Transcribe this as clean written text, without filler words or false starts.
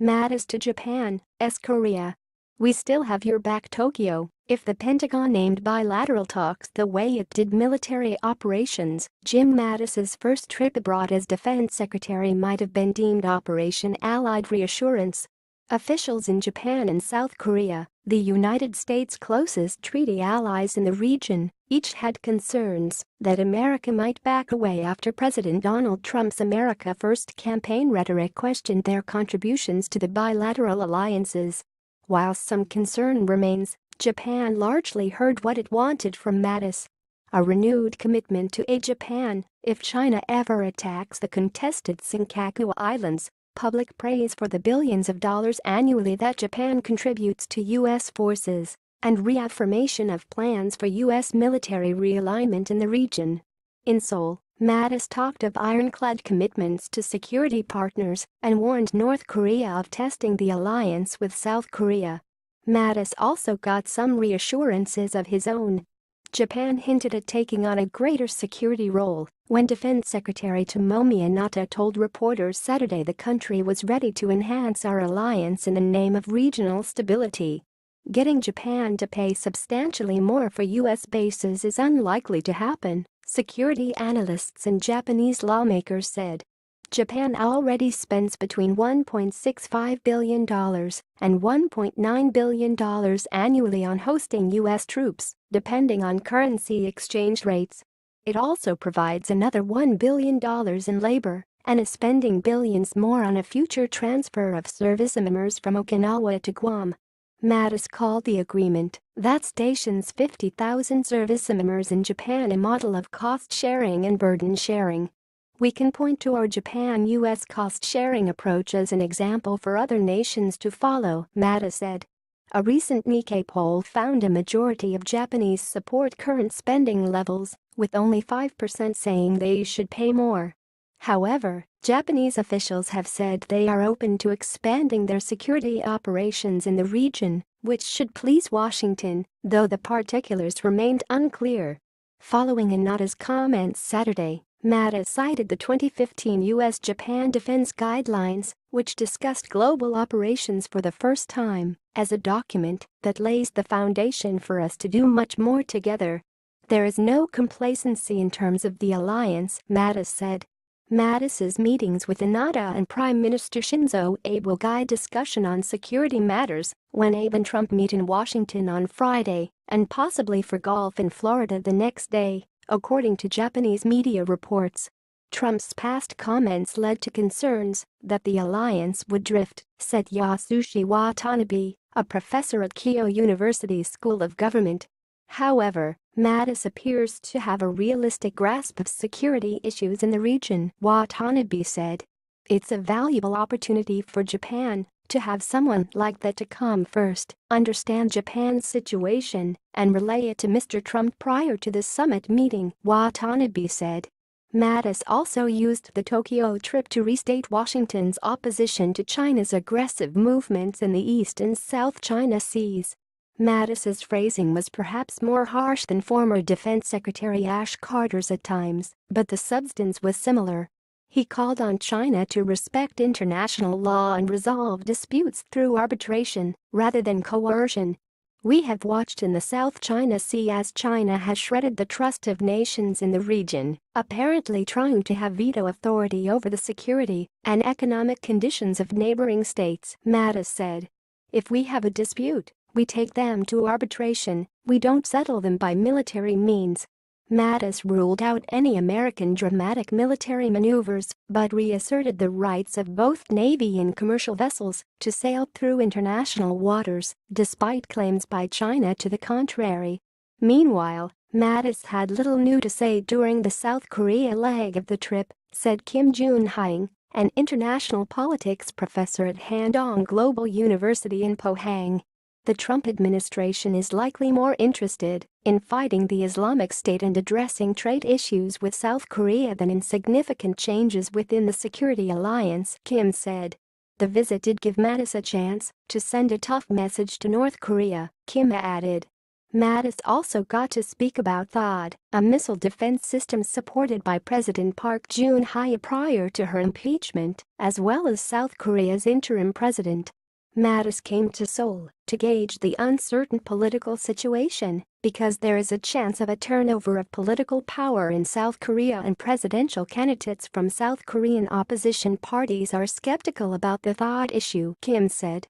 Mattis to Japan, Korea. "We still have your back, Tokyo." If the Pentagon named bilateral talks the way it did military operations, Jim Mattis's first trip abroad as defense secretary might have been deemed Operation Allied Reassurance. Officials in Japan and South Korea, the United States' closest treaty allies in the region, each had concerns that America might back away after President Donald Trump's America First campaign rhetoric questioned their contributions to the bilateral alliances. While some concern remains, Japan largely heard what it wanted from Mattis: a renewed commitment to aid Japan if China ever attacks the contested Senkaku Islands, public praise for the billions of dollars annually that Japan contributes to U.S. forces, and reaffirmation of plans for U.S. military realignment in the region. In Seoul, Mattis talked of ironclad commitments to security partners and warned North Korea of testing the alliance with South Korea. Mattis also got some reassurances of his own. Japan hinted at taking on a greater security role when Defense Secretary Tomomi Inata told reporters Saturday the country was ready to enhance our alliance in the name of regional stability. Getting Japan to pay substantially more for U.S. bases is unlikely to happen, security analysts and Japanese lawmakers said. Japan already spends between $1.65 billion and $1.9 billion annually on hosting U.S. troops, depending on currency exchange rates. It also provides another $1 billion in labor and is spending billions more on a future transfer of service members from Okinawa to Guam. Mattis called the agreement that stations 50,000 service members in Japan a model of cost sharing and burden sharing. "We can point to our Japan-US cost-sharing approach as an example for other nations to follow," Mattis said. A recent Nikkei poll found a majority of Japanese support current spending levels, with only 5% saying they should pay more. However, Japanese officials have said they are open to expanding their security operations in the region, which should please Washington, though the particulars remained unclear. Following Inata's comments Saturday, Mattis cited the 2015 U.S.-Japan Defense Guidelines, which discussed global operations for the first time, as a document that lays the foundation for us to do much more together. "There is no complacency in terms of the alliance," Mattis said. Mattis's meetings with Inata and Prime Minister Shinzo Abe will guide discussion on security matters when Abe and Trump meet in Washington on Friday, and possibly for golf in Florida the next day, according to Japanese media reports. Trump's past comments led to concerns that the alliance would drift, said Yasushi Watanabe, a professor at Keio University's School of Government. However, Mattis appears to have a realistic grasp of security issues in the region, Watanabe said. "It's a valuable opportunity for Japan to have someone like that to come first, understand Japan's situation, and relay it to Mr. Trump prior to the summit meeting," Watanabe said. Mattis also used the Tokyo trip to restate Washington's opposition to China's aggressive movements in the East and South China Seas. Mattis's phrasing was perhaps more harsh than former Defense Secretary Ash Carter's at times, but the substance was similar. He called on China to respect international law and resolve disputes through arbitration rather than coercion. "We have watched in the South China Sea as China has shredded the trust of nations in the region, apparently trying to have veto authority over the security and economic conditions of neighboring states," Mattis said. "If we have a dispute, we take them to arbitration, we don't settle them by military means." Mattis ruled out any American dramatic military maneuvers but reasserted the rights of both Navy and commercial vessels to sail through international waters, despite claims by China to the contrary. Meanwhile, Mattis had little new to say during the South Korea leg of the trip, said Kim Jun-hyung, an international politics professor at Handong Global University in Pohang. The Trump administration is likely more interested in fighting the Islamic State and addressing trade issues with South Korea than in significant changes within the security alliance, Kim said. The visit did give Mattis a chance to send a tough message to North Korea, Kim added. Mattis also got to speak about THAAD, a missile defense system supported by President Park Geun-hye prior to her impeachment, as well as South Korea's interim president. Mattis came to Seoul to gauge the uncertain political situation because there is a chance of a turnover of political power in South Korea and presidential candidates from South Korean opposition parties are skeptical about the THAAD issue, Kim said.